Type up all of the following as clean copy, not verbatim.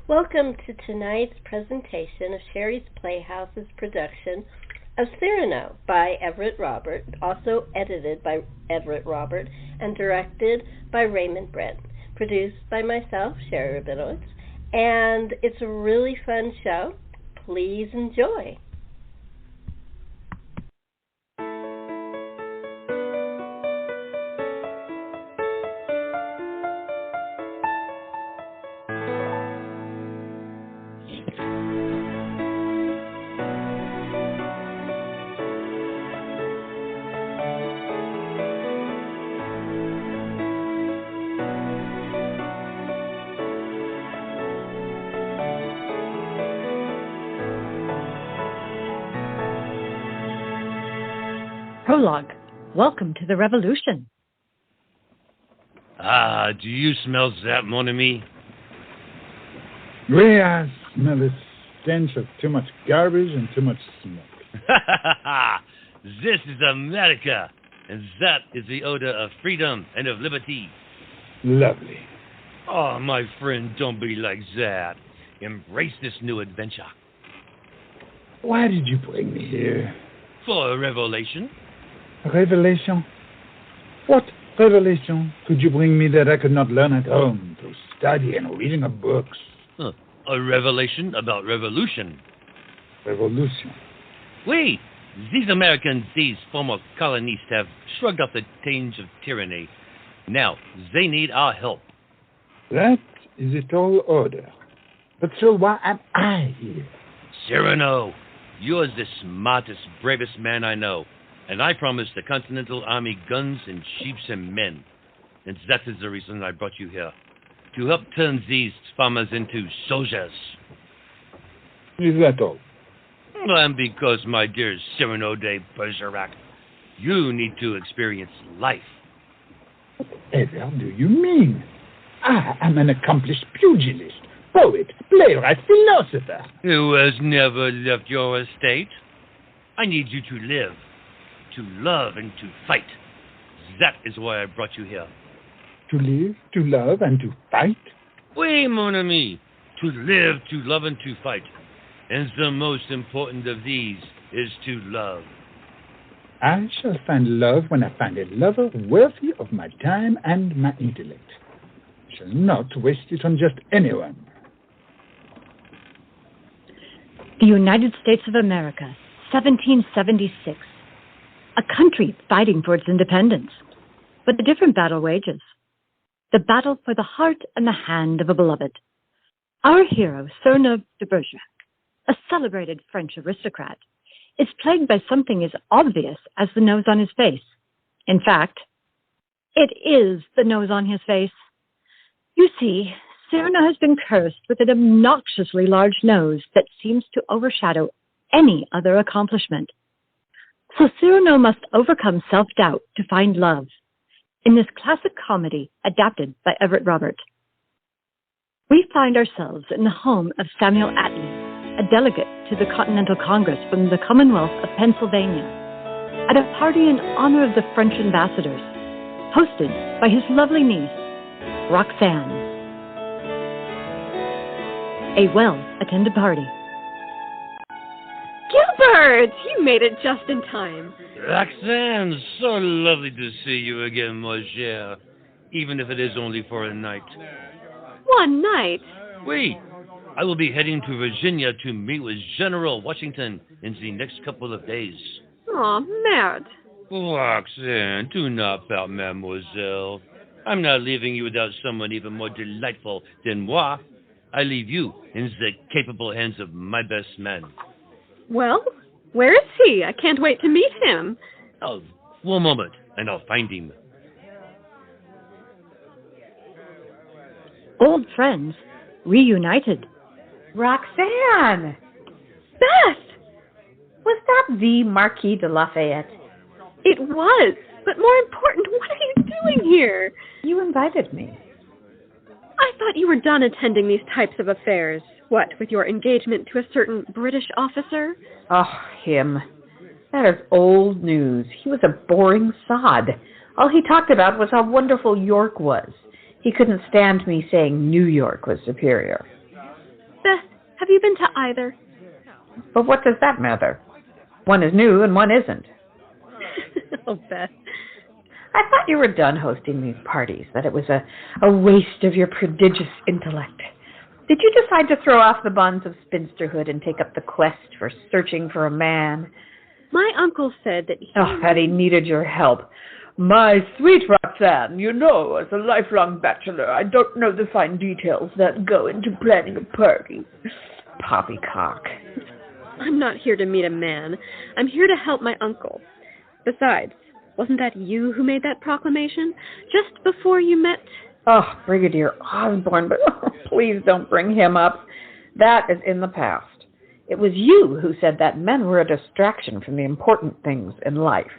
Welcome to tonight's presentation of Sherri's Playhouse's production of Cyrano by Everett Robert, also edited by Everett Robert and directed by Raymond Brent, produced by myself, Sherri Rabinowitz, and it's a really fun show. Please enjoy. Prologue. Welcome to the revolution. Do you smell that, mon ami? Oui, I smell the stench of too much garbage and too much smoke. This is America, and that is the odor of freedom and of liberty. Lovely. Oh, my friend, don't be like that. Embrace this new adventure. Why did you bring me here? For a revelation. Revelation? What revelation could you bring me that I could not learn at home through study and reading of books? A revelation about revolution. Revolution? Oui, these Americans, these former colonists, have shrugged off the taint of tyranny. Now, they need our help. That is a tall order. But so why am I here? Cyrano, you're the smartest, bravest man I know. And I promised the Continental Army guns and sheep and men. And that is the reason I brought you here. To help turn these farmers into soldiers. Is that all? And because, my dear Cyrano De Bergerac, you need to experience life. Whatever do you mean? I am an accomplished pugilist, poet, playwright, philosopher. Who has never left your estate. I need you to live. To love and to fight. That is why I brought you here. To live, to love, and to fight? Oui, mon ami. To live, to love, and to fight. And the most important of these is to love. I shall find love when I find a lover worthy of my time and my intellect. I shall not waste it on just anyone. The United States of America, 1776. A country fighting for its independence, but a different battle wages. The battle for the heart and the hand of a beloved. Our hero, Cyrano De Bergerac, a celebrated French aristocrat, is plagued by something as obvious as the nose on his face. In fact, it is the nose on his face. You see, Cyrano has been cursed with an obnoxiously large nose that seems to overshadow any other accomplishment. So Cyrano must overcome self-doubt to find love in this classic comedy adapted by Everett Robert. We find ourselves in the home of Samuel Attlee, a delegate to the Continental Congress from the Commonwealth of Pennsylvania, at a party in honor of the French ambassadors, hosted by his lovely niece, Roxanne. A well-attended party. Gilbert! You made it just in time. Roxanne, so lovely to see you again, mon cher. Even if it is only for a night. One night? Oui. I will be heading to Virginia to meet with General Washington in the next couple of days. Aw, merde. Roxanne, do not pout, mademoiselle. I'm not leaving you without someone even more delightful than moi. I leave you in the capable hands of my best man. Well, where is he? I can't wait to meet him. Oh, one moment, and I'll find him. Old friends, reunited. Roxanne! Beth! Was that the Marquis de Lafayette? It was, but more important, what are you doing here? You invited me. I thought you were done attending these types of affairs. What, with your engagement to a certain British officer? Oh, him. That is old news. He was a boring sod. All he talked about was how wonderful York was. He couldn't stand me saying New York was superior. Have you been to either? But what does that matter? One is new and one isn't. Oh, Beth. I thought you were done hosting these parties, that it was a waste of your prodigious intellect. Did you decide to throw off the bonds of spinsterhood and take up the quest for searching for a man? My uncle said that he needed your help. My sweet Roxanne, you know, as a lifelong bachelor, I don't know the fine details that go into planning a party. Poppycock. I'm not here to meet a man. I'm here to help my uncle. Besides, wasn't that you who made that proclamation just before you met? Oh, Brigadier Osborne, but please don't bring him up. That is in the past. It was you who said that men were a distraction from the important things in life.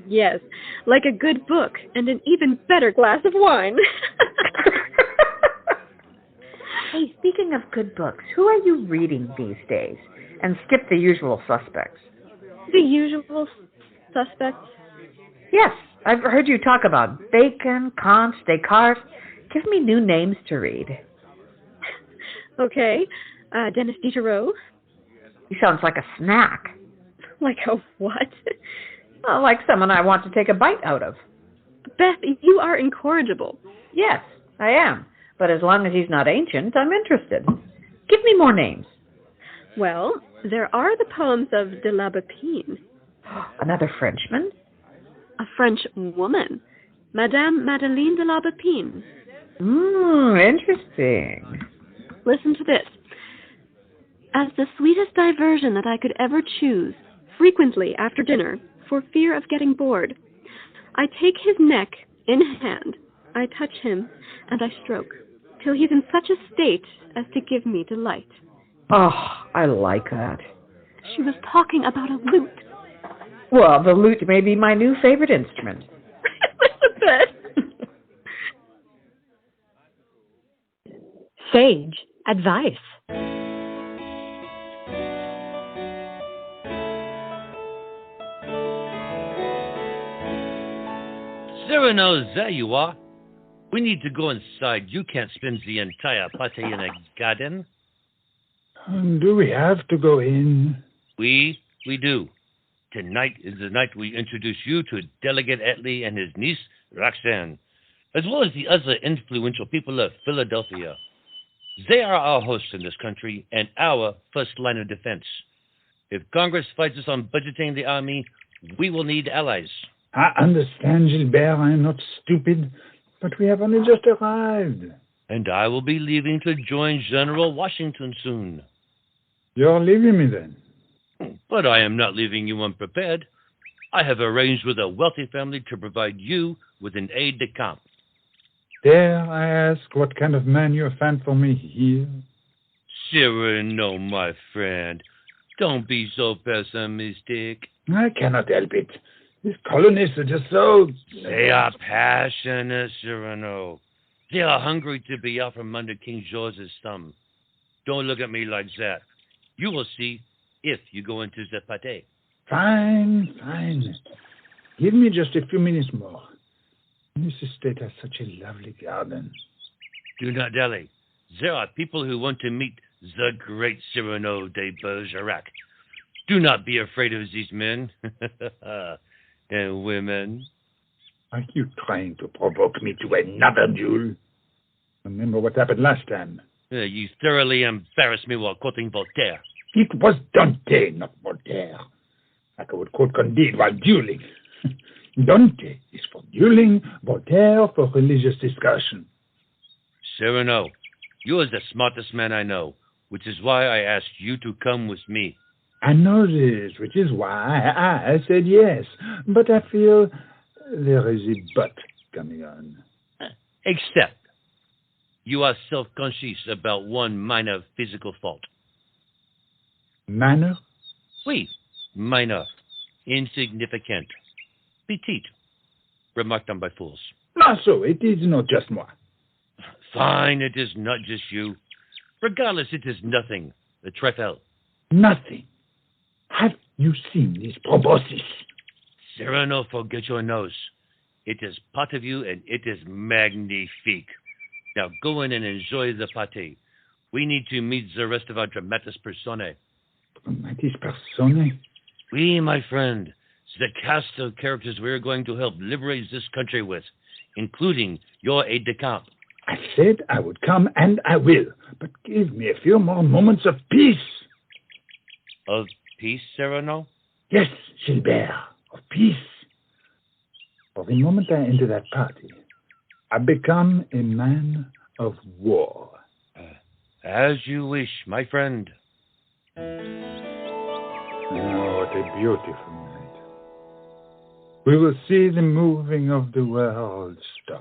Yes, like a good book and an even better glass of wine. Hey, speaking of good books, who are you reading these days? And skip the usual suspects. The usual suspects? Yes, I've heard you talk about Bacon, Kant, Descartes. Give me new names to read. Okay, Denis Diderot. He sounds like a snack. Like a what? Well, like someone I want to take a bite out of. Beth, you are incorrigible. Yes, I am. But as long as he's not ancient, I'm interested. Give me more names. Well, there are the poems of de la Bépine. Another Frenchman? A French woman. Madame Madeleine de la Bépine. Interesting. Listen to this. As the sweetest diversion that I could ever choose, frequently after dinner, for fear of getting bored, I take his neck in hand, I touch him, and I stroke, till he's in such a state as to give me delight. Oh, I like that. She was talking about a lute. Well, the lute may be my new favorite instrument. Elizabeth! Sage advice. Cyrano, there you are. We need to go inside. You can't spend the entire party in a garden. Do we have to go in? We do. Tonight is the night we introduce you to Delegate Etley and his niece, Roxanne, as well as the other influential people of Philadelphia. They are our hosts in this country and our first line of defense. If Congress fights us on budgeting the army, we will need allies. I understand, Gilbert. I'm not stupid, but we have only just arrived. And I will be leaving to join General Washington soon. You're leaving me then? But I am not leaving you unprepared. I have arranged with a wealthy family to provide you with an aide-de-camp. Dare I ask what kind of man you have found for me here? Cyrano, my friend. Don't be so pessimistic. I cannot help it. These colonists are just so... They are passionate, Cyrano. They are hungry to be out from under King George's thumb. Don't look at me like that. You will see if you go into the pâté. Fine. Give me just a few minutes more. This estate has such a lovely garden. Do not dally. There are people who want to meet the great Cyrano De Bergerac. Do not be afraid of these men. And women. Are you trying to provoke me to another duel? Remember what happened last time? You thoroughly embarrassed me while quoting Voltaire. It was Dante, not Voltaire. Like I would quote Candide while dueling. Dante is for dueling, Voltaire for religious discussion. Cyrano, you are the smartest man I know, which is why I asked you to come with me. I know this, which is why I said yes. But I feel there is a but coming on. Except you are self-conscious about one minor physical fault. Manner? Oui, minor, insignificant, petite, remarked on by fools. Ah, so it is not just moi. Fine, it is not just you. Regardless, it is nothing. The trifle. Nothing. Have you seen these proboscis? Cyrano, forget your nose. It is part of you, and it is magnifique. Now go in and enjoy the pâté. We need to meet the rest of our dramatis personae. Dramatis personae? We, my friend, the cast of characters we're going to help liberate this country with, including your aide-de-camp. I said I would come, and I will. But give me a few more moments of peace. Of peace, Cyrano? Yes, Gilbert, of peace. For the moment I enter that party, I become a man of war. As you wish, my friend. Oh, what a beautiful night. We will see the moving of the world stop.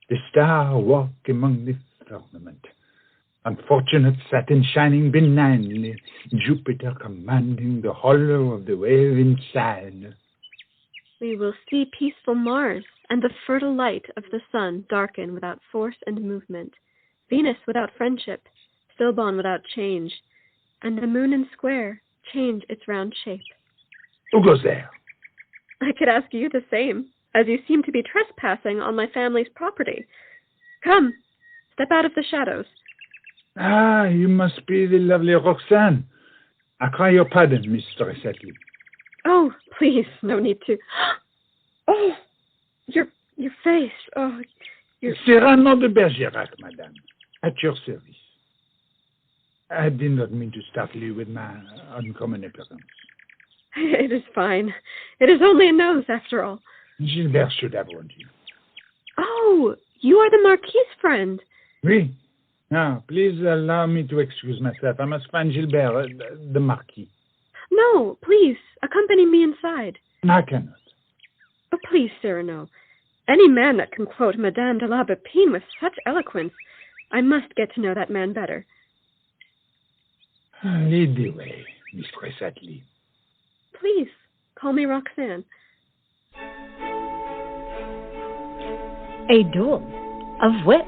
The star walk among the firmament. Unfortunate Saturn shining benignly, Jupiter commanding the hollow of the wave inside. We will see peaceful Mars and the fertile light of the sun darken without force and movement, Venus without friendship, Philbon without change, and the moon in square change its round shape. Who goes there? I could ask you the same, as you seem to be trespassing on my family's property. Come, step out of the shadows. Ah, you must be the lovely Roxane. I cry your pardon, Mistress Atlee. Oh, please, no need to. Oh, your face. Oh, your... Cyrano De Bergerac, madame, at your service. I did not mean to startle you with my uncommon appearance. It is fine. It is only a nose, after all. Gilbert should have warned you. Oh, you are the Marquis's friend. Oui. Now, please allow me to excuse myself. I must find Gilbert, the Marquis. No, please, accompany me inside. I cannot. Oh, please, Cyrano. Any man that can quote Madame de la Bépine with such eloquence, I must get to know that man better. Lead the way, Mistress Atlee. Please, call me Roxane. A duel of wits.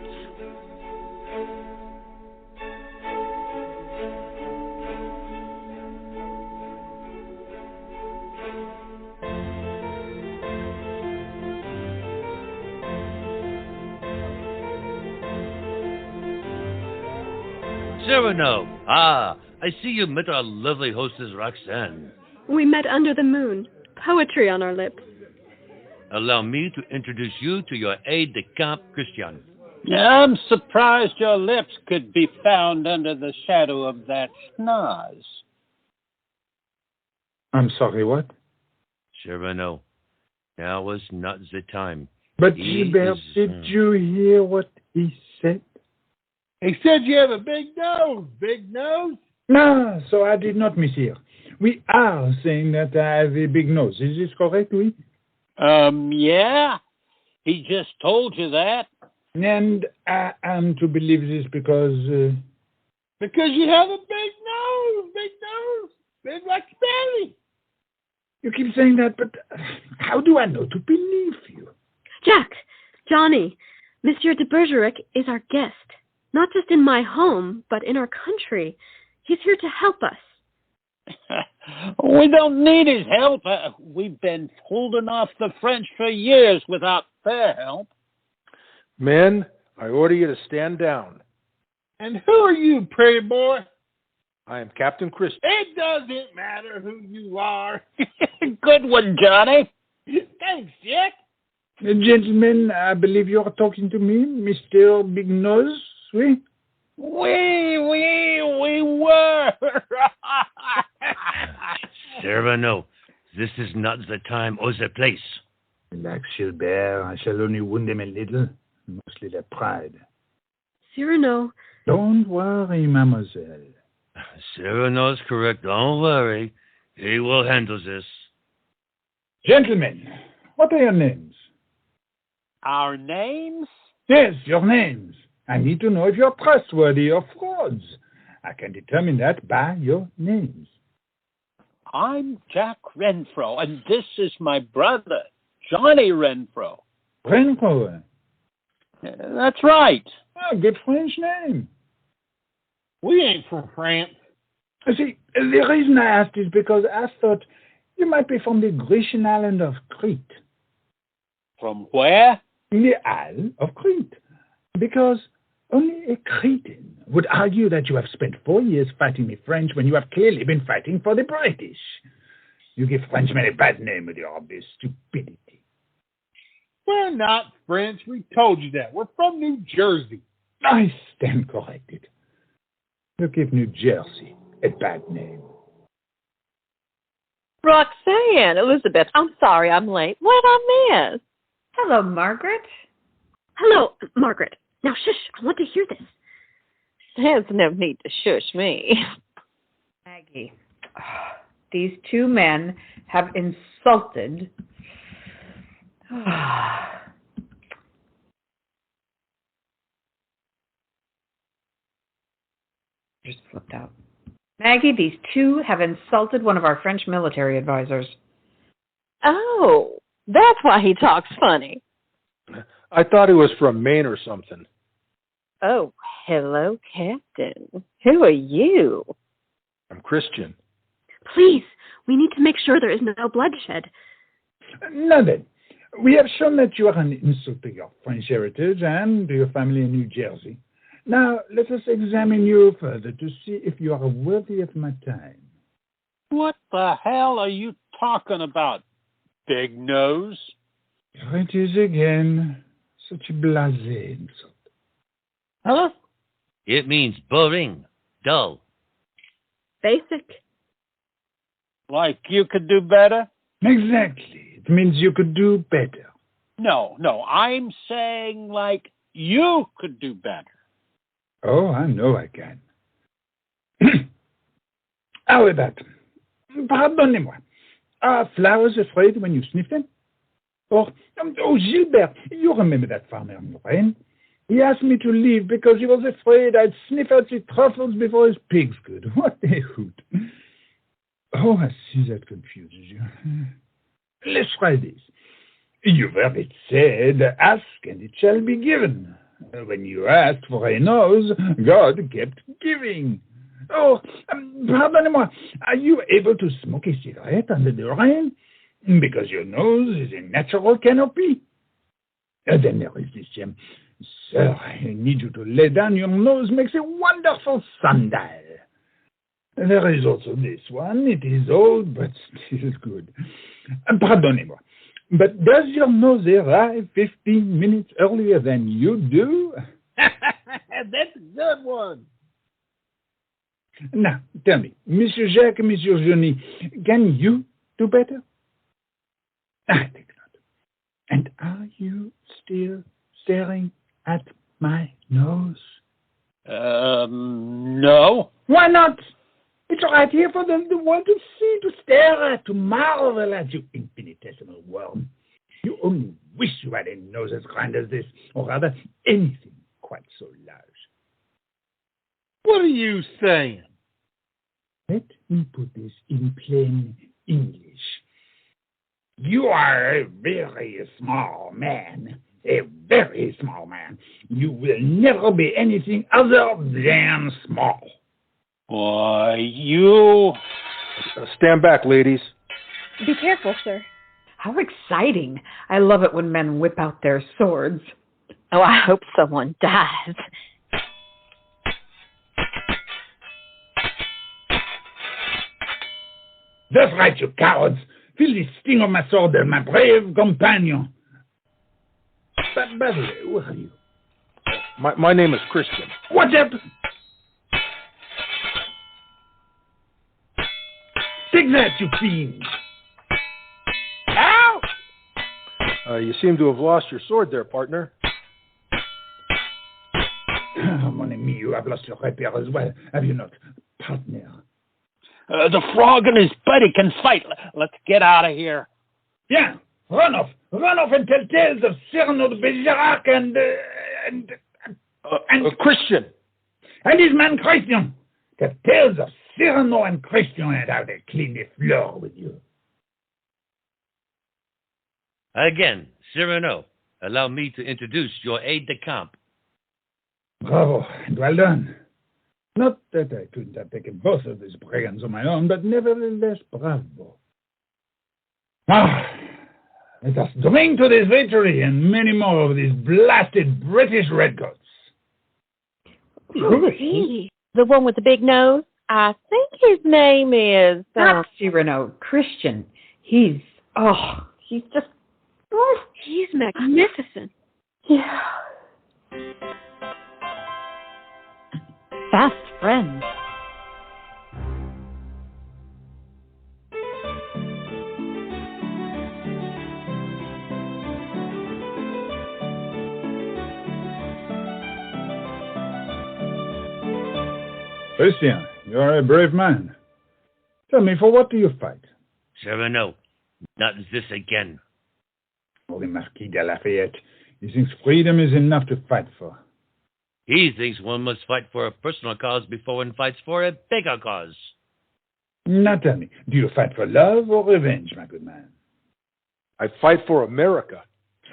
Cyrano! Ah, I see you met our lovely hostess, Roxane. We met under the moon, poetry on our lips. Allow me to introduce you to your aide-de-camp, Christian. I'm surprised your lips could be found under the shadow of that schnoz. I'm sorry, what? Cyrano, now was not the time. But Gilbert, did you hear what he said? He said you have a big nose, big nose. No, so I did not mishear. We are saying that I have a big nose. Is this correct, oui? Yeah. He just told you that. And I am to believe this because... Because you have a big nose, big like Sally. You keep saying that, but how do I know to believe you? Jack, Johnny, Monsieur de Bergerac is our guest. Not just in my home, but in our country. He's here to help us. We don't need his help. We've been holding off the French for years without their help. Men, I order you to stand down. And who are you, pretty boy? I am Captain Christian. It doesn't matter who you are. Good one, Johnny. Thanks, Jack. Gentlemen, I believe you are talking to me, Mr. Big Nose, oui? We were. Cyrano, this is not the time or the place. Relax, Gilbert. I shall only wound them a little, mostly their pride. Cyrano. Don't worry, mademoiselle. Cyrano's correct. Don't worry. He will handle this. Gentlemen, what are your names? Our names? Yes, your names. I need to know if you're trustworthy or frauds. I can determine that by your names. I'm Jack Renfro, and this is my brother, Johnny Renfro. Renfro? That's right. Oh, good French name. We ain't from France. See, the reason I asked is because I thought you might be from the Grecian island of Crete. From where? The Isle of Crete. Because Only a cretin would argue that you have spent 4 years fighting the French when you have clearly been fighting for the British. You give Frenchmen a bad name with your obvious stupidity. We're not French. We told you that. We're from New Jersey. I stand corrected. You give New Jersey a bad name. Roxanne, Elizabeth, I'm sorry I'm late. What did I miss? Hello, Margaret. Hello, Margaret. Now, shush, I want to hear this. There's no need to shush me. Maggie, these two men have insulted... Just flipped out. Maggie, these two have insulted one of our French military advisors. Oh, that's why he talks funny. I thought he was from Maine or something. Oh, hello, Captain. Who are you? I'm Christian. Please, we need to make sure there is no bloodshed. Now then, we have shown that you are an insult to your French heritage and to your family in New Jersey. Now, let us examine you further to see if you are worthy of my time. What the hell are you talking about, Big Nose? Here it is again. Such a blasé insult. Huh? It means boring, dull. Basic. Like you could do better? Exactly. It means you could do better. No, I'm saying like you could do better. Oh, I know I can. How is that? Pardonnez-moi. Are flowers afraid when you sniff them? Or, Gilbert, you remember that farmer in Lorraine? He asked me to leave because he was afraid I'd sniff out his truffles before his pigs could. What a hoot. Oh, I see that confuses you. Let's try this. You've heard it said, ask and it shall be given. When you asked for a nose, God kept giving. Oh, pardonnez-moi, are you able to smoke a cigarette under the rain? Because your nose is a natural canopy. Then there is this, sir, I need you to lay down. Your nose makes a wonderful sundial. There is also this one. It is old, but still good. Pardonnez-moi. But does your nose arrive 15 minutes earlier than you do? That's a good one. Now, tell me, Monsieur Jacques, Monsieur Johnny, can you do better? I think not. And are you still staring at my nose? No. Why not? It's right here for the world to see, to stare at, to marvel at, you infinitesimal worm. You only wish you had a nose as grand as this, or rather, anything quite so large. What are you saying? Let me put this in plain English. You are a very small man. A very small man. You will never be anything other than small. Boy, you... Stand back, ladies. Be careful, sir. How exciting. I love it when men whip out their swords. Oh, I hope someone dies. That's right, you cowards. Feel the sting of my sword, my brave companion. But, by the way, where are you? My name is Christian. What's up? Take that, you fiend! Ow! You seem to have lost your sword there, partner. Mon ami, you have lost your rapier as well, have you not, partner? The frog and his buddy can fight. Let's get out of here. Yeah, run off and tell tales of Cyrano De Bergerac and Christian. And his man Christian. The tales of Cyrano and Christian and how they clean the floor with you. Again, Cyrano, allow me to introduce your aide-de-camp. Bravo, and well done. Not that I couldn't have taken both of these brigands on my own, but nevertheless, bravo. Ah, let us drink to this victory and many more of these blasted British redcoats. Who is he? The one with the big nose? I think his name is... Not Cyrano, Christian. He's just... He's magnificent. Yeah. Fast friends. Christian, you are a brave man. Tell me, for what do you fight? Cyrano, not this again. Oh, the Marquis de Lafayette. He thinks freedom is enough to fight for. He thinks one must fight for a personal cause before one fights for a bigger cause. Now tell me, do you fight for love or revenge, my good man? I fight for America.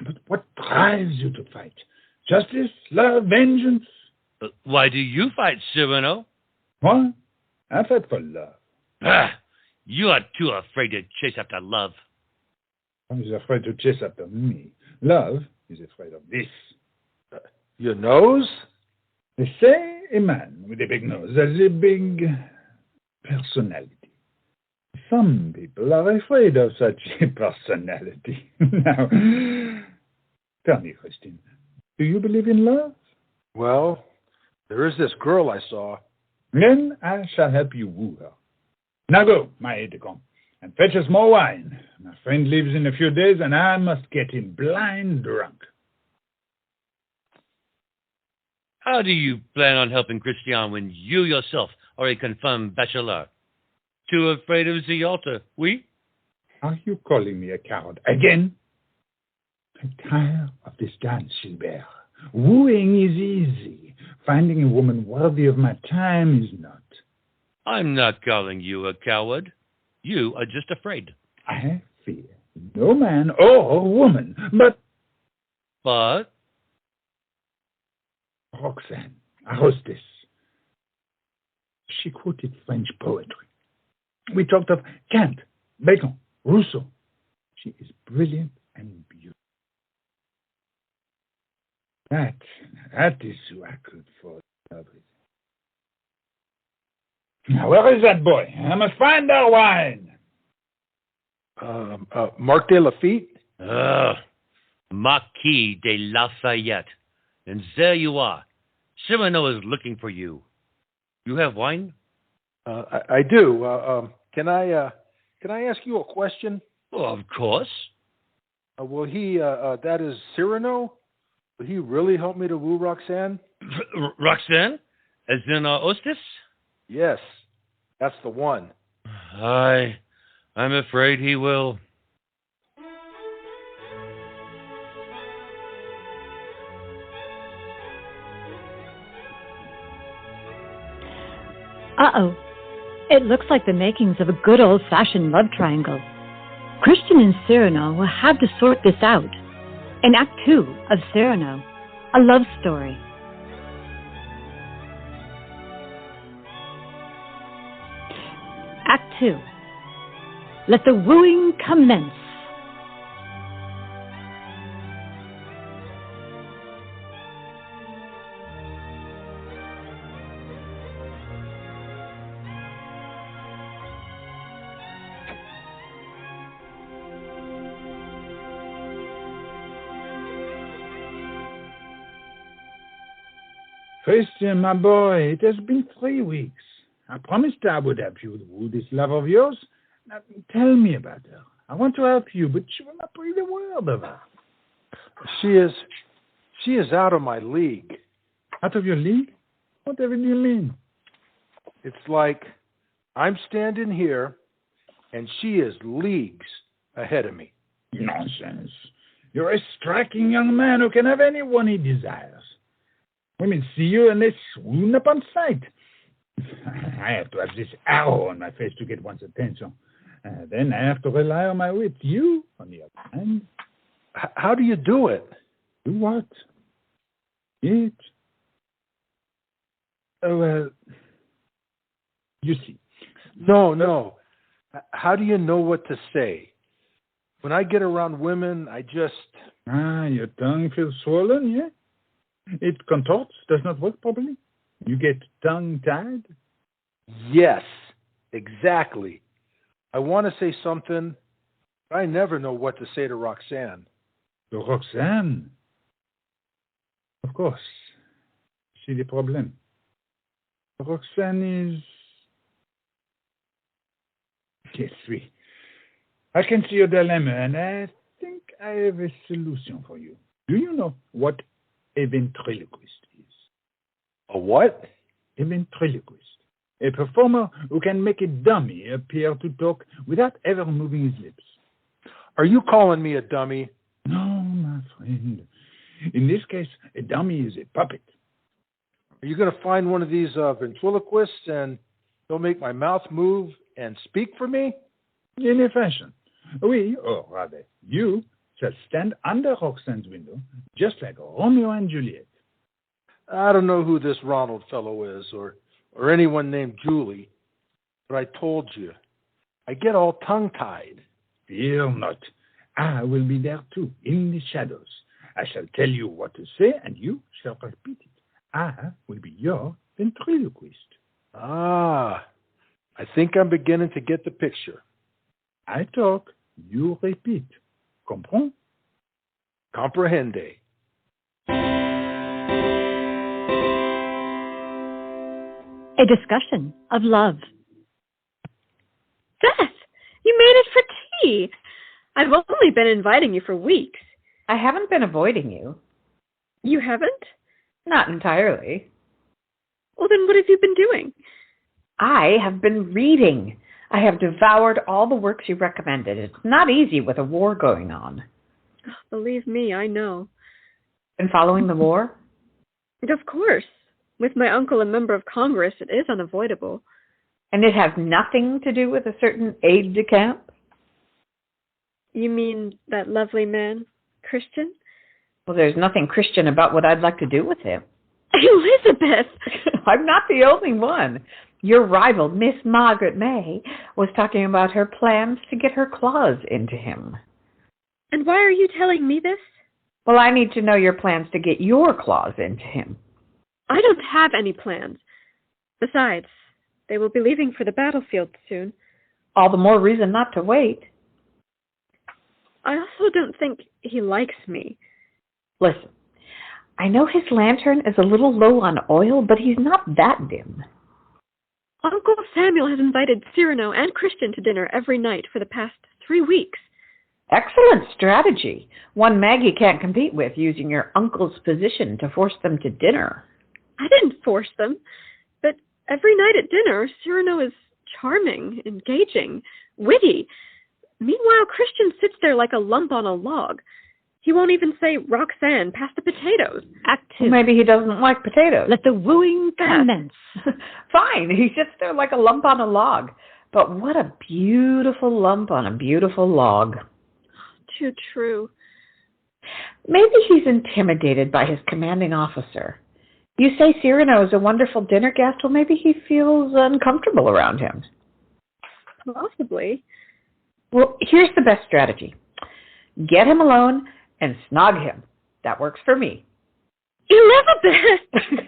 But what drives you to fight? Justice, love, vengeance? Why do you fight, Cyrano? What? I fight for love. You are too afraid to chase after love. Love is afraid to chase after me. Love is afraid of this. Your nose? They say a man with a big nose has a big personality. Some people are afraid of such a personality. Now, tell me, Christine, do you believe in love? Well, there is this girl I saw. Then I shall help you woo her. Now go, my aide-de-camp, and fetch us more wine. My friend leaves in a few days, and I must get him blind drunk. How do you plan on helping Christian when you yourself are a confirmed bachelor? Too afraid of the altar, oui? Are you calling me a coward again? I'm tired of this dance, Gilbert. Wooing is easy. Finding a woman worthy of my time is not. I'm not calling you a coward. You are just afraid. I fear no man or woman, but... But? Roxane, our hostess. She quoted French poetry. We talked of Kant, Bacon, Rousseau. She is brilliant and beautiful. That is who I could fall in love with. Now, where is that boy? I must find our wine. Marc de Lafitte? Marquis de Lafayette. And there you are. Cyrano is looking for you. You have wine? I do. Can I ask you a question? Oh, of course. Will he, that is Cyrano? Will he really help me to woo Roxanne? Roxanne? As in our hostess? Yes, that's the one. I'm afraid he will. Uh-oh. It looks like the makings of a good old-fashioned love triangle. Christian and Cyrano will have to sort this out. In Act 2 of Cyrano, a love story. Act 2. Let the wooing commence. Christian, my boy, it has been 3 weeks. I promised I would help you woo this love of yours. Now, tell me about her. I want to help you, but you will not breathe a word of her. She is out of my league. Out of your league? Whatever do you mean? It's like I'm standing here, and she is leagues ahead of me. Nonsense. You're a striking young man who can have anyone he desires. Women see you and they swoon upon sight. I have to have this arrow on my face to get one's attention. Then I have to rely on my wit. You, on the other hand... How do you do it? Do what? It? Oh, well... You see. No. How do you know what to say? When I get around women, I just... Your tongue feels swollen, yeah? It contorts, does not work properly? You get tongue-tied? Yes, exactly. I want to say something, but I never know what to say to Roxanne. To Roxanne? Of course. See the problem. Roxanne is... Yes, oui. I can see your dilemma, and I think I have a solution for you. Do you know what a ventriloquist is? A what? A ventriloquist. A performer who can make a dummy appear to talk without ever moving his lips. Are you calling me a dummy? No, my friend. In this case, a dummy is a puppet. Are you going to find one of these ventriloquists and they'll make my mouth move and speak for me? In a fashion. We, or rather, you, shall stand under Roxanne's window, just like Romeo and Juliet. I don't know who this Ronald fellow is, or anyone named Julie, but I told you, I get all tongue-tied. Fear not. I will be there too, in the shadows. I shall tell you what to say, and you shall repeat it. I will be your ventriloquist. Ah, I think I'm beginning to get the picture. I talk, you repeat. Comprends? Comprehende. A discussion of love. Beth, you made it for tea. I've only been inviting you for weeks. I haven't been avoiding you. You haven't? Not entirely. Well, then what have you been doing? I have been reading. I have devoured all the works you recommended. It's not easy with a war going on. Believe me, I know. Been following the war? Of course. With my uncle a member of Congress, it is unavoidable. And it has nothing to do with a certain aide-de-camp? You mean that lovely man, Christian? Well, there's nothing Christian about what I'd like to do with him. Elizabeth! I'm not the only one. Your rival, Miss Margaret May, was talking about her plans to get her claws into him. And why are you telling me this? Well, I need to know your plans to get your claws into him. I don't have any plans. Besides, they will be leaving for the battlefield soon. All the more reason not to wait. I also don't think he likes me. Listen, I know his lantern is a little low on oil, but he's not that dim. Uncle Samuel has invited Cyrano and Christian to dinner every night for the past 3 weeks. Excellent strategy. One Maggie can't compete with, using your uncle's position to force them to dinner. I didn't force them, but every night at dinner, Cyrano is charming, engaging, witty. Meanwhile, Christian sits there like a lump on a log. He won't even say, Roxanne, pass the potatoes. Act 2. Well, maybe he doesn't like potatoes. Let the wooing commence. Fine, he sits there like a lump on a log. But what a beautiful lump on a beautiful log. Too true. Maybe he's intimidated by his commanding officer. You say Cyrano is a wonderful dinner guest. Well, maybe he feels uncomfortable around him. Possibly. Well, here's the best strategy. Get him alone and snog him. That works for me. Elizabeth!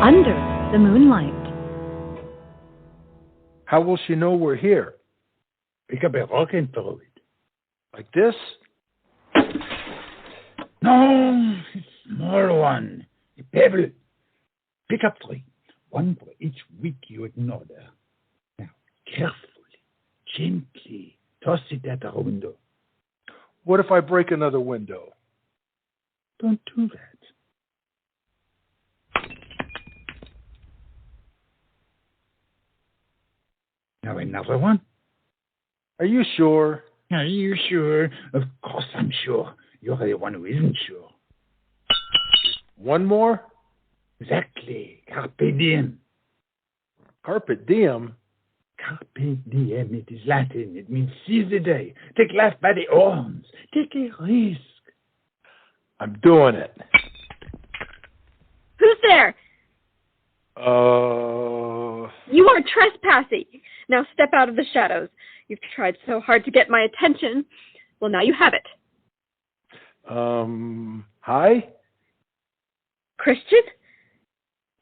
Under the moonlight. How will she know we're here? Pick up a rock and throw it. Like this? No, a small one. A pebble. Pick up 3. 1 for each week you ignore her. Now, carefully, gently, toss it at her window. What if I break another window? Don't do that. Now another one. Are you sure? Are you sure? Of course I'm sure. You're the one who isn't sure. One more? Exactly. Carpe diem. Carpe diem? Carpe diem. It is Latin. It means seize the day. Take life by the horns. Take a risk. I'm doing it. Who's there? You You are trespassing. Now step out of the shadows. You've tried so hard to get my attention. Well, now you have it. Hi? Christian?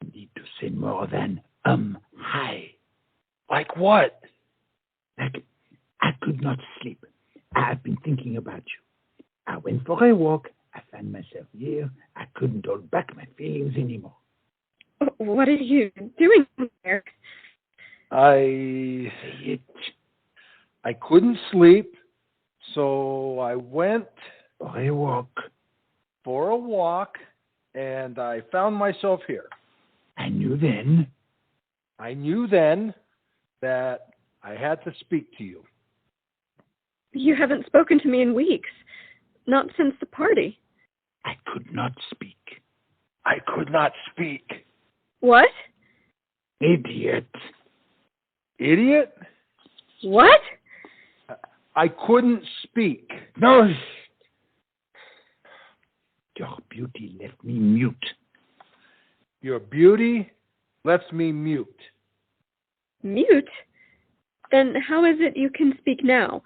You need to say more than, hi. Like what? Like, I could not sleep. I've been thinking about you. I went for a walk. I found myself here. I couldn't hold back my feelings anymore. What are you doing there? I couldn't sleep, so I went For a walk. for a walk, and I found myself here. I knew then. I knew then that I had to speak to you. You haven't spoken to me in weeks. Not since the party. I could not speak. I could not speak. What? Idiot. Idiot? What? I couldn't speak. No. Your beauty left me mute. Your beauty left me mute. Mute? Then how is it you can speak now?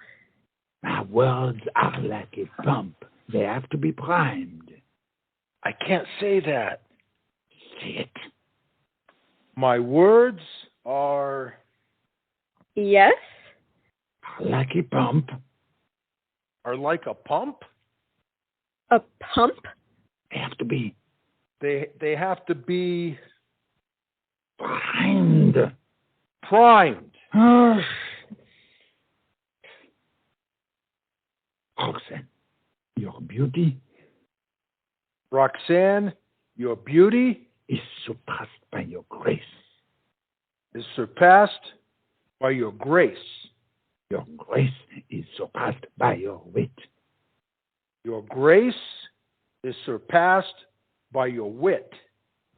My words are like a pump. They have to be primed. I can't say that. Say it. My words are... Yes? Like a pump. Are like a pump? A pump? They have to be They have to be primed. primed. Roxanne, your beauty Roxanne, your beauty is surpassed by your grace. is surpassed by your grace. Your grace is surpassed by your wit. Your grace is surpassed by your wit.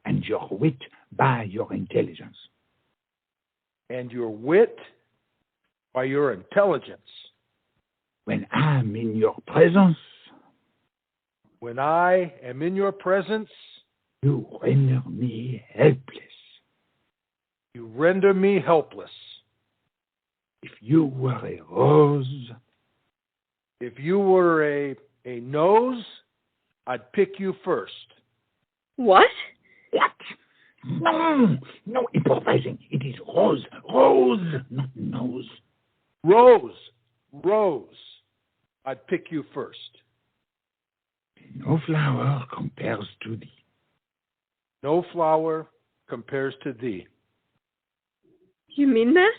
And your wit by your intelligence. And your wit by your intelligence. When I'm in your presence, When I am in your presence, you render me helpless. you render me helpless. If you were a rose, If you were a nose, I'd pick you first. What? what? No improvising. It is rose, rose, not nose. Rose, I'd pick you first. No flower compares to thee. No flower compares to thee. You mean that?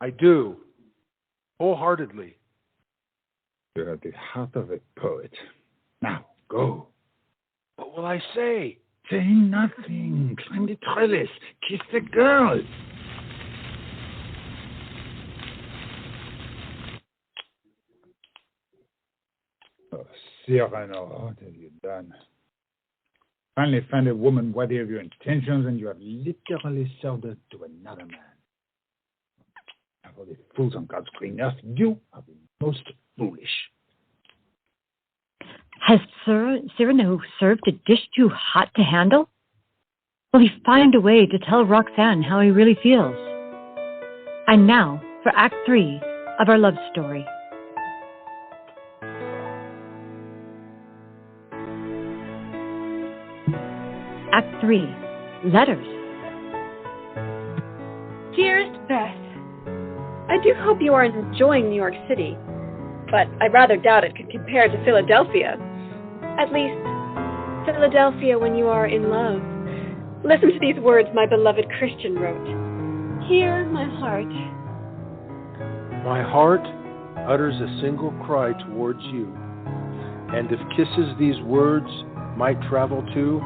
I do, wholeheartedly. You're at the heart of a poet. Now, go. What will I say? Say nothing. Climb the trellis. Kiss the girl. Oh, Cyrano, what have you done? Finally found a woman worthy of your intentions, and you have literally sold her to another man. Of all the fools on God's green earth, you are the most foolish. Has Cyrano served a dish too hot to handle? Will he find a way to tell Roxanne how he really feels? And now for Act 3 of our love story. Act 3, Letters. Dearest Beth, I do hope you are enjoying New York City, but I rather doubt it could compare to Philadelphia. At least, Philadelphia when you are in love. Listen to these words my beloved Christian wrote. Hear my heart. My heart utters a single cry towards you, and if kisses these words might travel to,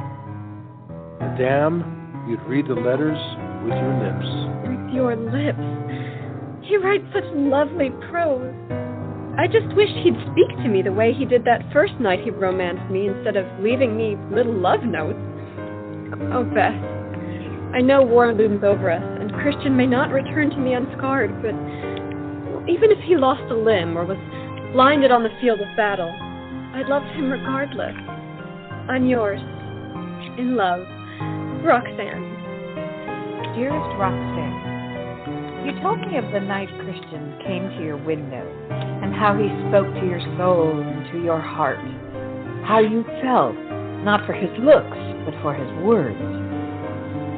Madame, you'd read the letters with your lips. With your lips. He writes such lovely prose. I just wished he'd speak to me the way he did that first night he romanced me instead of leaving me little love notes. Oh, Beth, I know war looms over us, and Christian may not return to me unscarred, but even if he lost a limb or was blinded on the field of battle, I loved him regardless. I'm yours. In love, Roxanne. Dearest Roxanne, You told me of the night Christian came to your window and how he spoke to your soul and to your heart. How you felt, not for his looks, but for his words.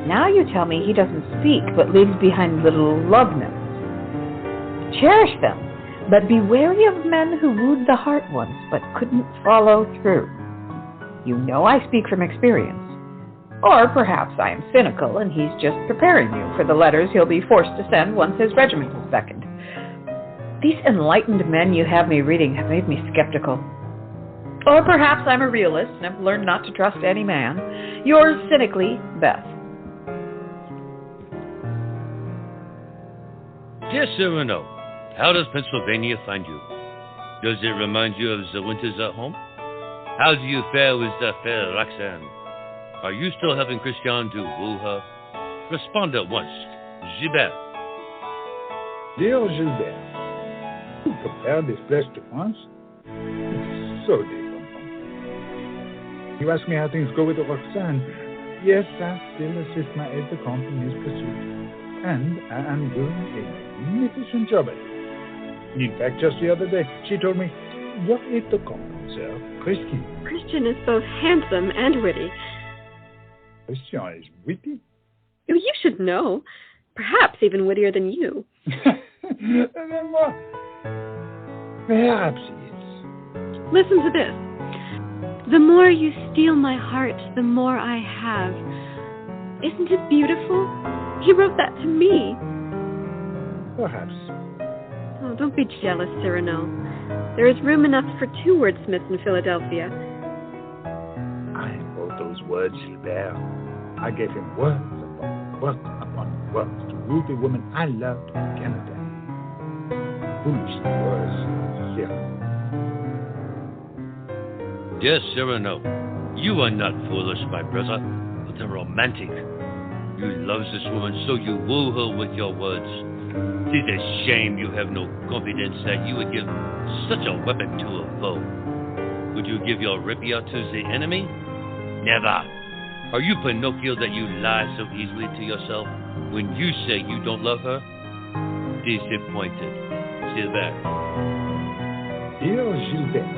Now you tell me he doesn't speak, but leaves behind little love notes. Cherish them, but be wary of men who wooed the heart once, but couldn't follow through. You know I speak from experience. Or perhaps I am cynical and he's just preparing you for the letters he'll be forced to send once his regiment is beckoned. These enlightened men you have me reading have made me skeptical. Or perhaps I'm a realist and have learned not to trust any man. Yours cynically, Beth. Dear Cyrano, how does Pennsylvania find you? Does it remind you of the winters at home? How do you fare with the fair Roxanne? Are you still helping Christian to woo her? Respond at once. Gilbert. Dear Gilbert, you compare this place to France? It's so different from me. You ask me how things go with Roxanne. Yes, I still assist my aide-de-camp in his pursuit. And I am doing a magnificent job at it. In fact, just the other day, she told me, your aide-de-camp, sir, Christian. Christian is both handsome and witty. Christian is witty? You should know. Perhaps even wittier than you. Then what? Perhaps he is. Listen to this. The more you steal my heart, the more I have. Isn't it beautiful? He wrote that to me. Perhaps. Oh, don't be jealous, Cyrano. There is room enough for 2 wordsmiths in Philadelphia. I wrote those words, Gilbert. I gave him words upon words to woo the woman I loved in Canada. Foolish words, Cyrano. Dear Cyrano, you are not foolish, my brother, but a romantic. You love this woman, so you woo her with your words. It is a shame you have no confidence that you would give such a weapon to a foe. Would you give your rapier to the enemy? Never. Are you Pinocchio that you lie so easily to yourself when you say you don't love her? Disappointed. Gilbert. Dear Gilbert,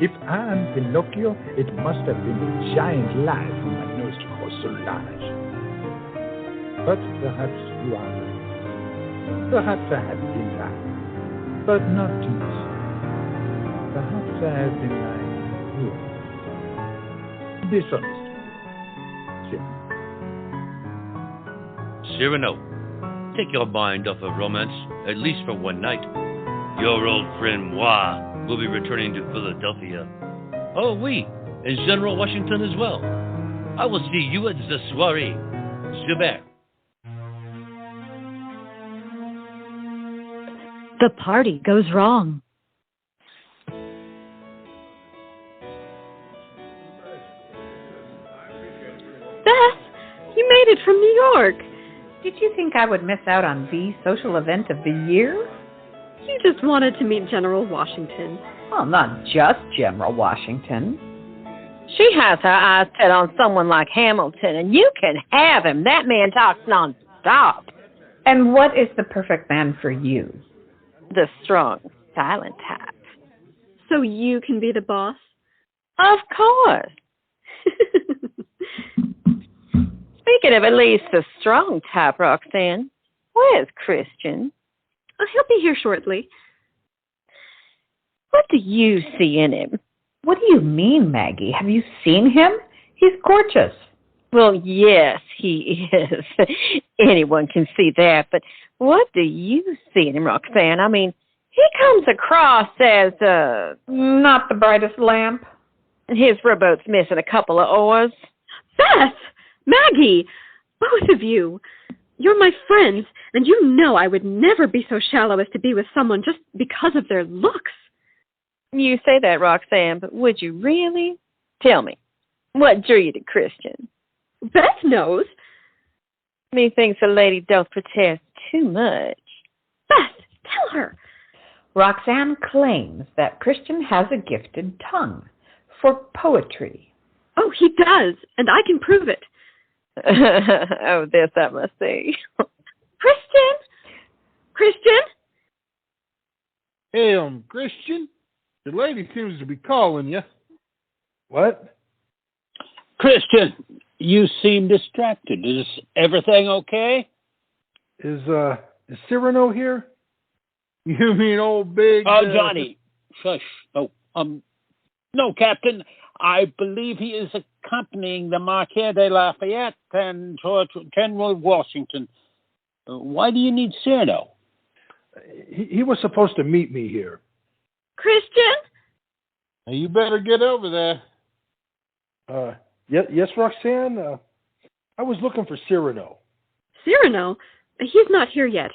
if I am Pinocchio, it must have been a giant lie from my nose to grow so large. But perhaps you are right. Perhaps I have been lying, but not too much. Perhaps I have been lying too. Dishonest. Cyrano, take your mind off of romance, at least for one night. Your old friend Moi will be returning to Philadelphia. Oh, oui, and General Washington as well. I will see you at the soirée. Gilbert. The party goes wrong. Beth, you made it from New York. Did you think I would miss out on the social event of the year? You just wanted to meet General Washington. Well, not just General Washington. She has her eyes set on someone like Hamilton, and you can have him. That man talks non-stop. And what is the perfect man for you? The strong, silent type. So you can be the boss? Of course. Speaking of at least the strong type, Roxanne, where's Christian? Oh, he'll be here shortly. What do you see in him? What do you mean, Maggie? Have you seen him? He's gorgeous. Well, yes, he is. Anyone can see that, but what do you see in him, Roxanne? I mean, he comes across as, not the brightest lamp. His rowboat's missing a couple of oars. Beth! Maggie! Both of you! You're my friends, and you know I would never be so shallow as to be with someone just because of their looks. You say that, Roxanne, but would you really? Tell me, what drew you to Christian? Beth knows. Methinks a lady doth protest too much. Beth, tell her. Roxanne claims that Christian has a gifted tongue for poetry. Oh, he does, and I can prove it. Oh, this I must see. Christian! Christian? Hey, Christian. The lady seems to be calling you. What? Christian, you seem distracted. Is everything okay? Is Cyrano here? You mean old big... Oh, Johnny. Shush. Oh, no, Captain. I believe he is accompanying the Marquis de Lafayette and General Washington. Why do you need Cyrano? He was supposed to meet me here. Christian? Now, you better get over there. Yes, Roxanne? I was looking for Cyrano. Cyrano? He's not here yet.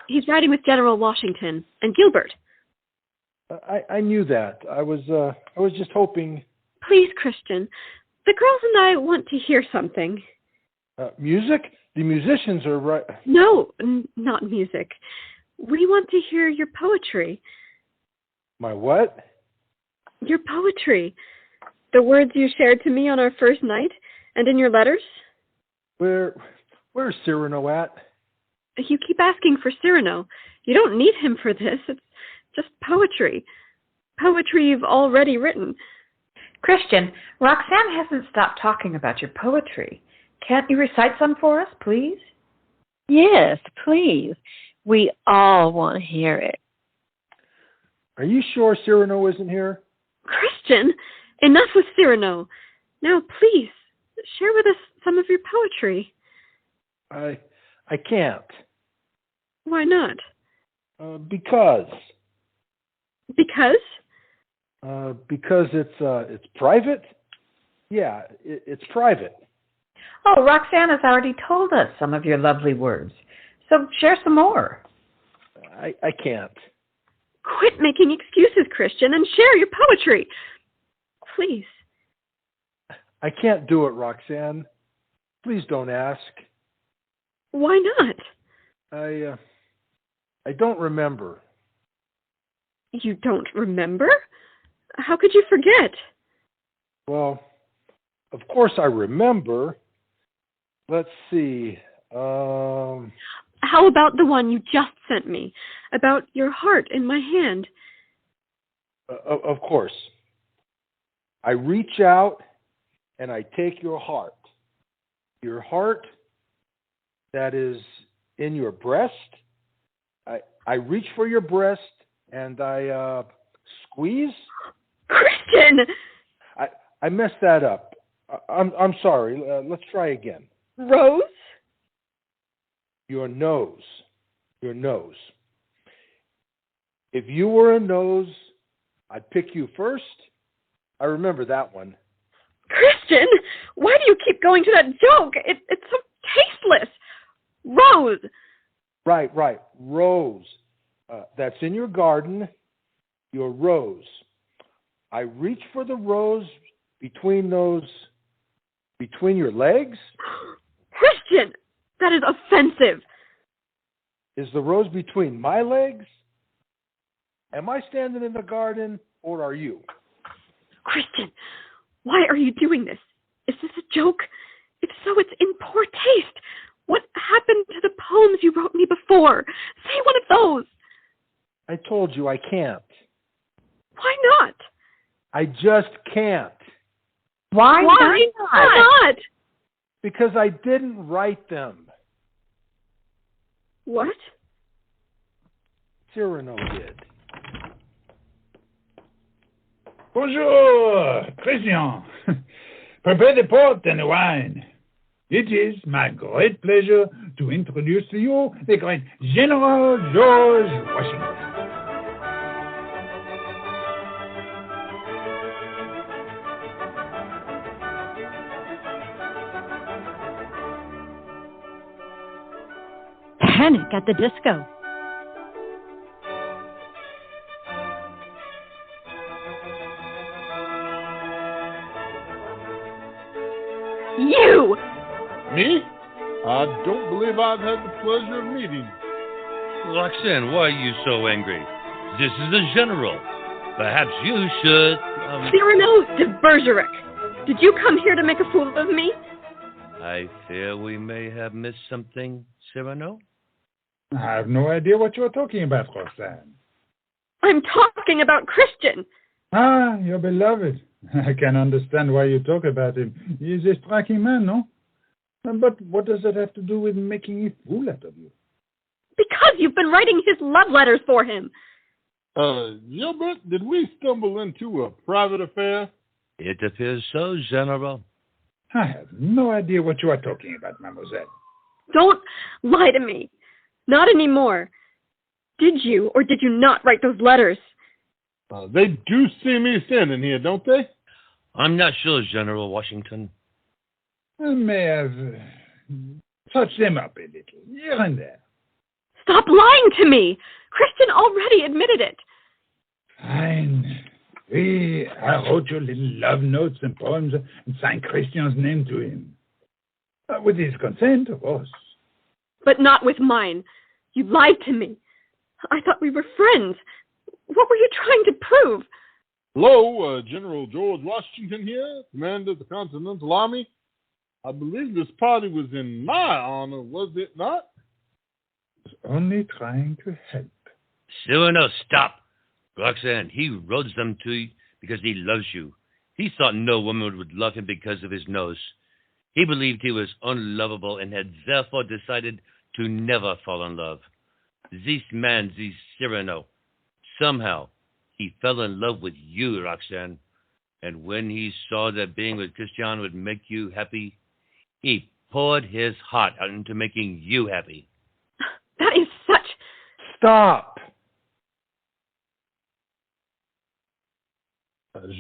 He's riding with General Washington and Gilbert. I knew that. I was just hoping... Please, Christian. The girls and I want to hear something. Music? The musicians are right... No, not music. We want to hear your poetry. My what? Your poetry. The words you shared to me on our first night and in your letters. Where's Cyrano at? You keep asking for Cyrano. You don't need him for this. It's just poetry. Poetry you've already written. Christian, Roxanne hasn't stopped talking about your poetry. Can't you recite some for us, please? Yes, please. We all want to hear it. Are you sure Cyrano isn't here? Christian, enough with Cyrano. Now, please, share with us some of your poetry. I can't. Why not? Because. Because? Because it's private? Yeah, it's private. Oh, Roxanne has already told us some of your lovely words. So share some more. I can't. Quit making excuses, Christian, and share your poetry. Please. I can't do it, Roxanne. Please don't ask. Why not? I don't remember. You don't remember? How could you forget? Well, of course I remember. Let's see. How about the one you just sent me? About your heart in my hand? Of course. I reach out and I take your heart. Your heart that is in your breast. I reach for your breast and I squeeze. Christian! I messed that up. I'm sorry. Let's try again. Rose? Your nose. Your nose. If you were a nose, I'd pick you first. I remember that one. Christian, why do you keep going to that joke? It's so tasteless. Rose. Right. Rose. That's in your garden. Your rose. I reach for the rose between your legs. Christian, that is offensive. Is the rose between my legs? Am I standing in the garden or are you? Christian, why are you doing this? Is this a joke? If so, it's in poor taste. What happened to the poems you wrote me before? Say one of those. I told you I can't. Why not? I just can't. Why not? Because I didn't write them. What? Cyrano did. Bonjour, Christian. Prepare the port and the wine. It is my great pleasure to introduce to you the great General George Washington. Panic at the Disco. You! Me? I don't believe I've had the pleasure of meeting. Roxanne, why are you so angry? This is the general. Perhaps you should... Cyrano De Bergerac. Did you come here to make a fool of me? I fear we may have missed something, Cyrano. I have no idea what you are talking about, Roxanne. I'm talking about Christian. Ah, your beloved. I can understand why you talk about him. He is a striking man, no? But what does that have to do with making a fool out of you? Because you've been writing his love letters for him. Gilbert, did we stumble into a private affair? It appears so, General. I have no idea what you are talking about, mademoiselle. Don't lie to me. Not anymore. Did you or did you not write those letters? They do see me standing here, don't they? I'm not sure, General Washington. I may have touched them up a little, here and there. Stop lying to me. Christian already admitted it. Fine. I wrote you little love notes and poems and signed Christian's name to him. With his consent, of course. But not with mine. You lied to me. I thought we were friends. What were you trying to prove? Hello, General George Washington here, Commander of the Continental Army. I believe this party was in my honor, was it not? I was only trying to help. Cyrano, stop. Roxanne, he wrote them to you because he loves you. He thought no woman would love him because of his nose. He believed he was unlovable and had therefore decided to never fall in love. This man, this Cyrano, somehow he fell in love with you, Roxanne. And when he saw that being with Christian would make you happy, he poured his heart out into making you happy. That is such... Stop!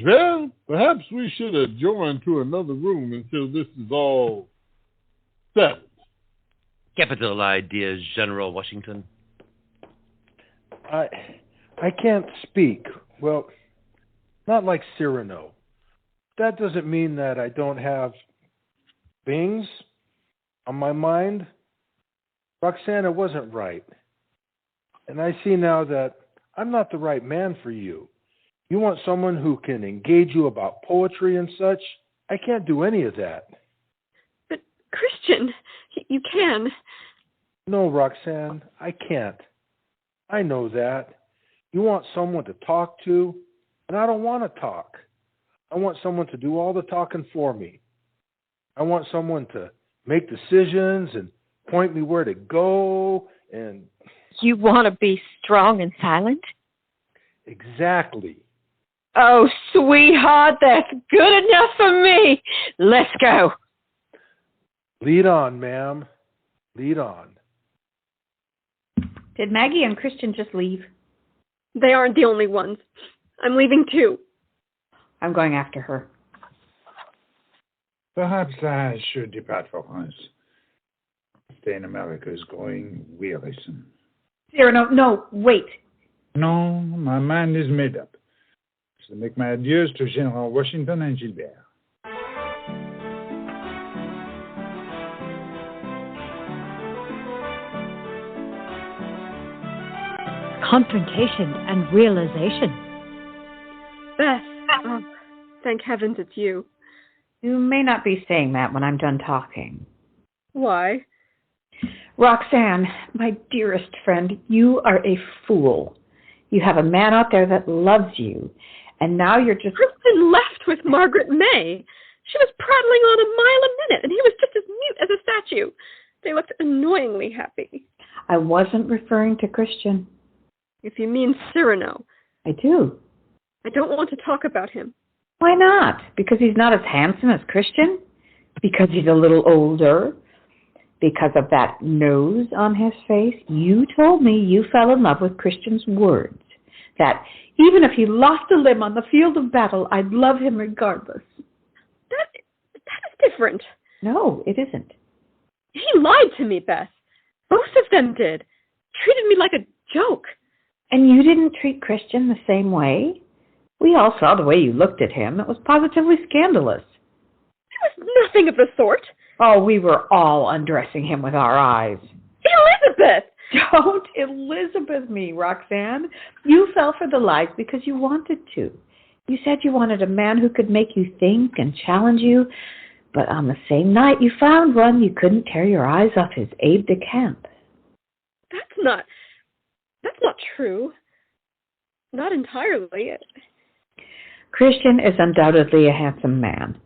Well, perhaps we should adjourn to another room until this is all settled. Capital idea, General Washington. I can't speak. Well, not like Cyrano. That doesn't mean that I don't have things on my mind. Roxana wasn't right. And I see now that I'm not the right man for you. You want someone who can engage you about poetry and such? I can't do any of that. But, Christian, you can. No, Roxanne, I can't. I know that. You want someone to talk to, and I don't want to talk. I want someone to do all the talking for me. I want someone to make decisions and point me where to go and... You want to be strong and silent? Exactly. Oh, sweetheart, that's good enough for me. Let's go. Lead on, ma'am. Lead on. Did Maggie and Christian just leave? They aren't the only ones. I'm leaving too. I'm going after her. Perhaps I should depart for France. Stay in America is growing wearisome. Cyrano, no, wait. No, my mind is made up. So make my adieus to General Washington and Gilbert. Confrontation and realization. Beth, oh, thank heavens it's you. You may not be saying that when I'm done talking. Why? Roxanne, my dearest friend, you are a fool. You have a man out there that loves you, and now you're just... Kristen left with Margaret May. She was prattling on a mile a minute, and he was just as mute as a statue. They looked annoyingly happy. I wasn't referring to Christian. If you mean Cyrano. I do. I don't want to talk about him. Why not? Because he's not as handsome as Christian? Because he's a little older? Because of that nose on his face? You told me you fell in love with Christian's words. That even if he lost a limb on the field of battle, I'd love him regardless. That is different. No, it isn't. He lied to me, Beth. Both of them did. Treated me like a joke. And you didn't treat Christian the same way? We all saw the way you looked at him. It was positively scandalous. It was nothing of the sort. Oh, we were all undressing him with our eyes. Elizabeth! Don't Elizabeth me, Roxanne. You fell for the lies because you wanted to. You said you wanted a man who could make you think and challenge you, but on the same night you found one, you couldn't tear your eyes off his aide-de-camp. That's not true. Not entirely. Christian is undoubtedly a handsome man,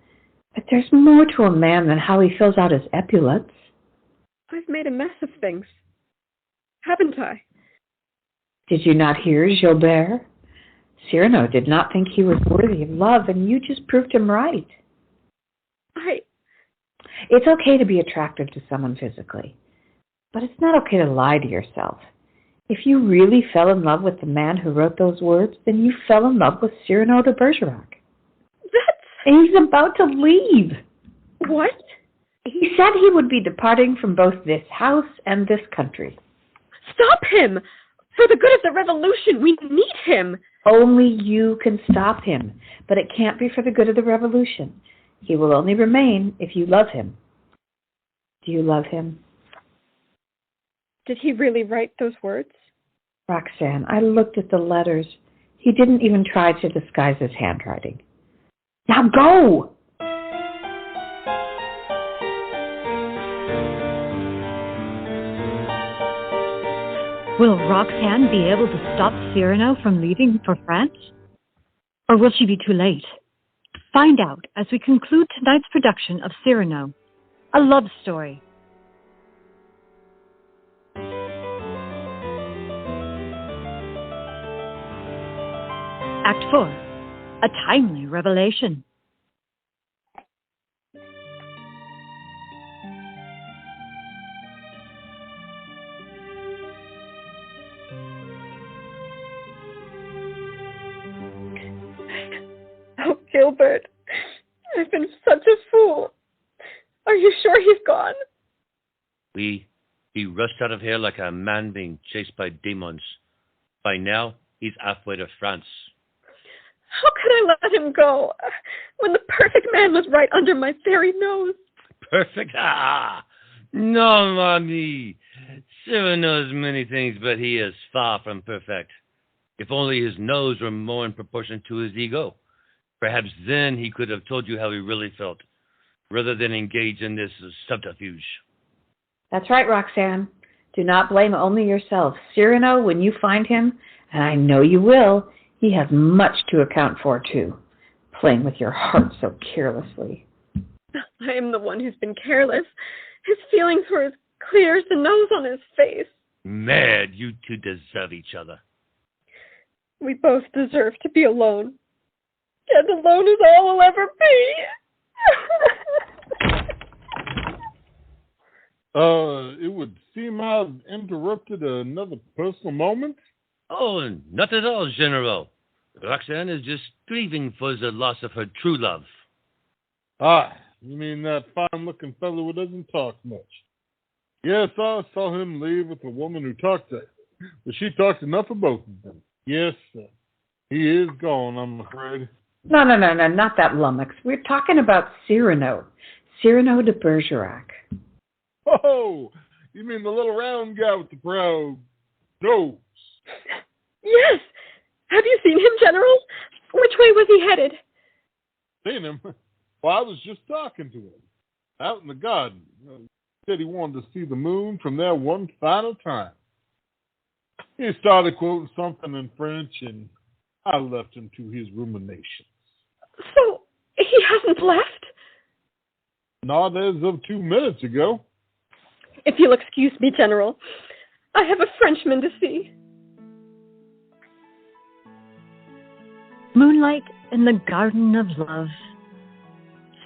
but there's more to a man than how he fills out his epaulets. I've made a mess of things, haven't I? Did you not hear Gilbert? Cyrano did not think he was worthy of love, and you just proved him right. It's okay to be attracted to someone physically, but it's not okay to lie to yourself. If you really fell in love with the man who wrote those words, then you fell in love with Cyrano De Bergerac. And he's about to leave. What? He said he would be departing from both this house and this country. Stop him! For the good of the revolution, we need him! Only you can stop him, but it can't be for the good of the revolution. He will only remain if you love him. Do you love him? Did he really write those words? Roxanne, I looked at the letters. He didn't even try to disguise his handwriting. Now go! Will Roxanne be able to stop Cyrano from leaving for France? Or will she be too late? Find out as we conclude tonight's production of Cyrano, a love story. Act 4, a timely revelation. Oh, Gilbert, I've been such a fool. Are you sure he's gone? He rushed out of here like a man being chased by demons. By now, he's halfway to France. How could I let him go when the perfect man was right under my very nose? Perfect? Ah! No, mommy. Cyrano knows many things, but he is far from perfect. If only his nose were more in proportion to his ego. Perhaps then he could have told you how he really felt, rather than engage in this subterfuge. That's right, Roxanne. Do not blame only yourself. Cyrano, when you find him, and I know you will, he has much to account for, too, playing with your heart so carelessly. I am the one who's been careless. His feelings were as clear as the nose on his face. Mad, you two deserve each other. We both deserve to be alone. And alone is all we'll ever be. It would seem I've interrupted another personal moment. Oh, not at all, General. Roxanne is just grieving for the loss of her true love. Ah, you mean that fine-looking fellow who doesn't talk much? Yes, I saw him leave with a woman who talked to him, but she talked enough for both of them. Yes, sir. He is gone, I'm afraid. No, not that lummox. We're talking about Cyrano. Cyrano de Bergerac. Oh, you mean the little round guy with the proud nose? Yes. Have you seen him, General? Which way was he headed? Seen him? Well, I was just talking to him. Out in the garden. He said he wanted to see the moon from there one final time. He started quoting something in French, and I left him to his ruminations. So, he hasn't left? Not as of 2 minutes ago. If you'll excuse me, General, I have a Frenchman to see. Moonlight in the Garden of Love.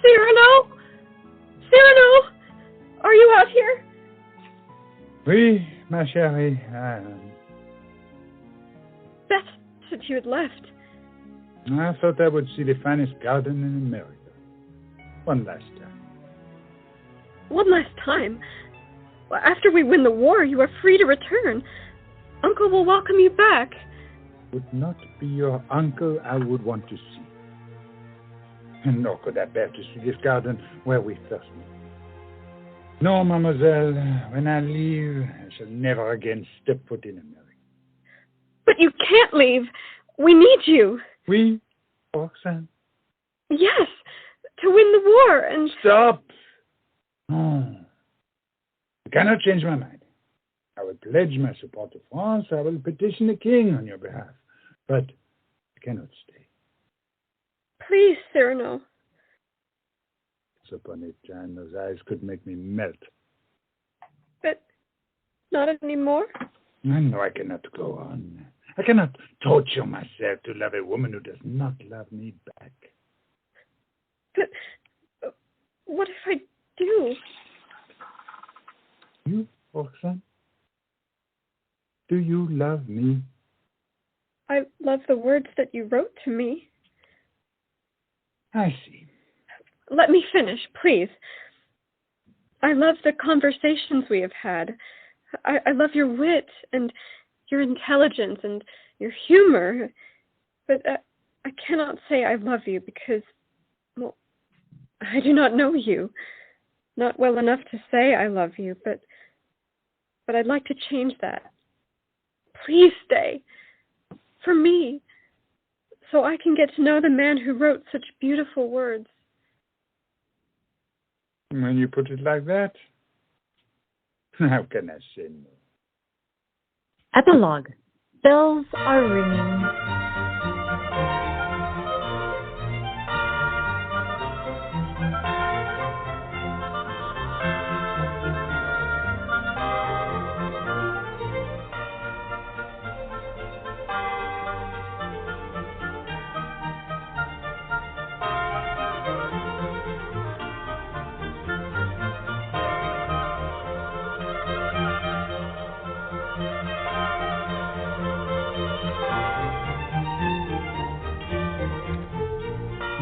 Cyrano? Cyrano? Are you out here? Oui, ma chérie. Beth said you had left. I thought I would see the finest garden in America. One last time. One last time? Well, after we win the war, you are free to return. Uncle will welcome you back. Would not be your uncle I would want to see. And nor could I bear to see this garden where we first met. No, mademoiselle, when I leave, I shall never again step foot in America. But you can't leave. We need you. Oui, Roxanne? Yes, to win the war and... Stop! No. I cannot change my mind. I will pledge my support to France. I will petition the king on your behalf. But I cannot stay. Please, Cyrano. So upon it, Jan, those eyes could make me melt. But not anymore? I know I cannot go on. I cannot torture myself to love a woman who does not love me back. But what if I do? You, Roxanne? Do you love me? I love the words that you wrote to me. I see. Let me finish, please. I love the conversations we have had. I love your wit and your intelligence and your humor. But I cannot say I love you because, well, I do not know you. Not well enough to say I love you, but I'd like to change that. Please stay. For me. So I can get to know the man who wrote such beautiful words. When you put it like that, how can I say no? Epilogue. Bells are ringing.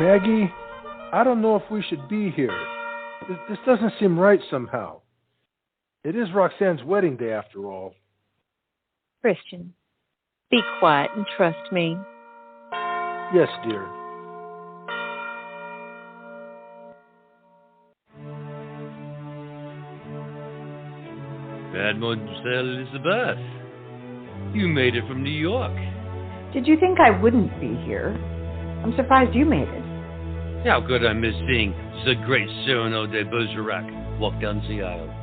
Maggie, I don't know if we should be here. This doesn't seem right somehow. It is Roxanne's wedding day after all. Christian, be quiet and trust me. Yes, dear. Mademoiselle Elizabeth, you made it from New York. Did you think I wouldn't be here? I'm surprised you made it. How could I miss seeing the great Cyrano De Bergerac walk down the aisle?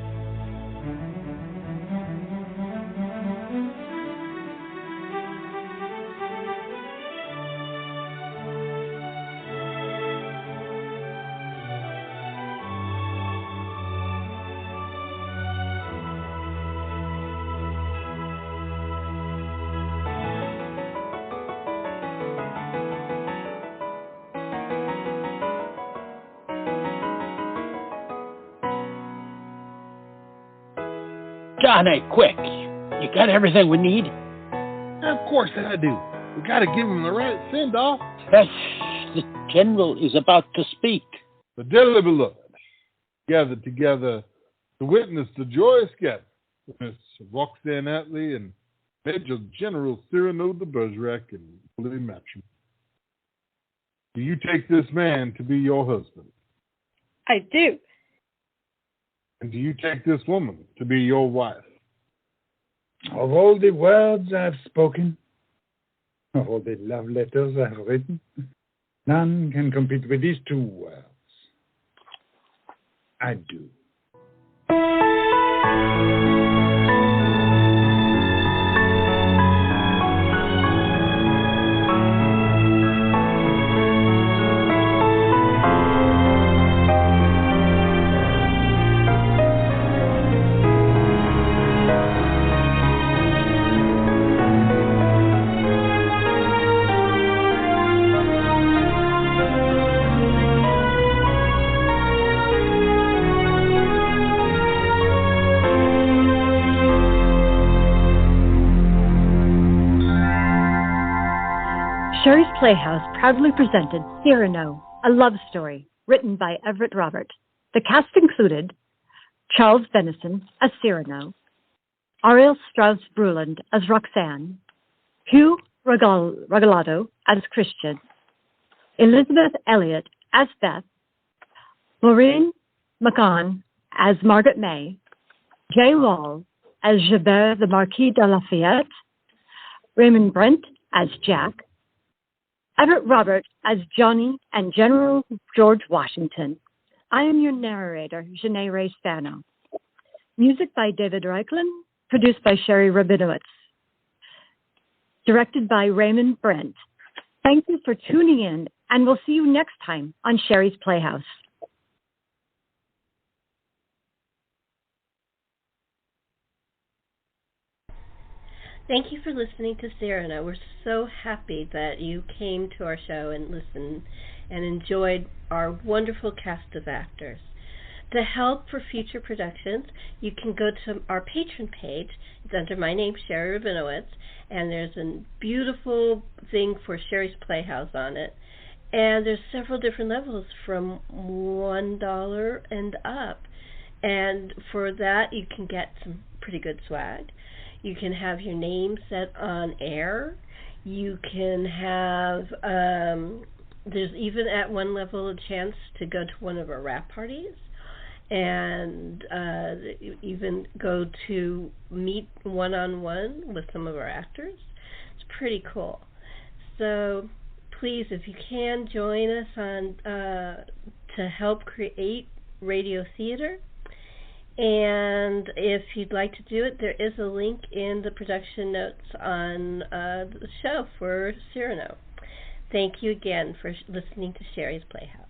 Johnny, quick. You got everything we need? Of course I do. We got to give him the right send-off. Yes, the general is about to speak. The dearly beloved gathered together to witness the joyous gathering of Miss Roxanne Atlee and Major General Cyrano De Bergerac in holy matrimony. Do you take this man to be your husband? I do. And do you take this woman to be your wife? Of all the words I've spoken, of all the love letters I've written, none can compete with these two words. I do. Sherri's Playhouse proudly presented Cyrano, a love story, written by Everett Robert. The cast included Charles Venison as Cyrano, Ariel Strauss-Bruland as Roxanne, Hugh Regalado as Christian, Elizabeth Elliot as Beth, Maureen McCann as Margaret May, Jay Wall as Gilbert the Marquis de Lafayette, Raymond Brent as Jack, Everett Robert as Johnny and General George Washington. I am your narrator, Janae Ray Spano. Music by David Reichlin, produced by Sherri Rabinowitz, directed by Raymond Brent. Thank you for tuning in, and we'll see you next time on Sherri's Playhouse. Thank you for listening to Cyrano. We're so happy that you came to our show and listened and enjoyed our wonderful cast of actors. To help for future productions, you can go to our patron page. It's under my name, Sherri Rabinowitz, and there's a beautiful thing for Sherri's Playhouse on it. And there's several different levels from $1 and up. And for that, you can get some pretty good swag. You can have your name set on air. You can have, there's even at one level a chance to go to one of our rap parties and even go to meet one-on-one with some of our actors. It's pretty cool. So please, if you can, join us on to help create radio theater. And if you'd like to do it, there is a link in the production notes on the show for Cyrano. Thank you again for listening to Sherri's Playhouse.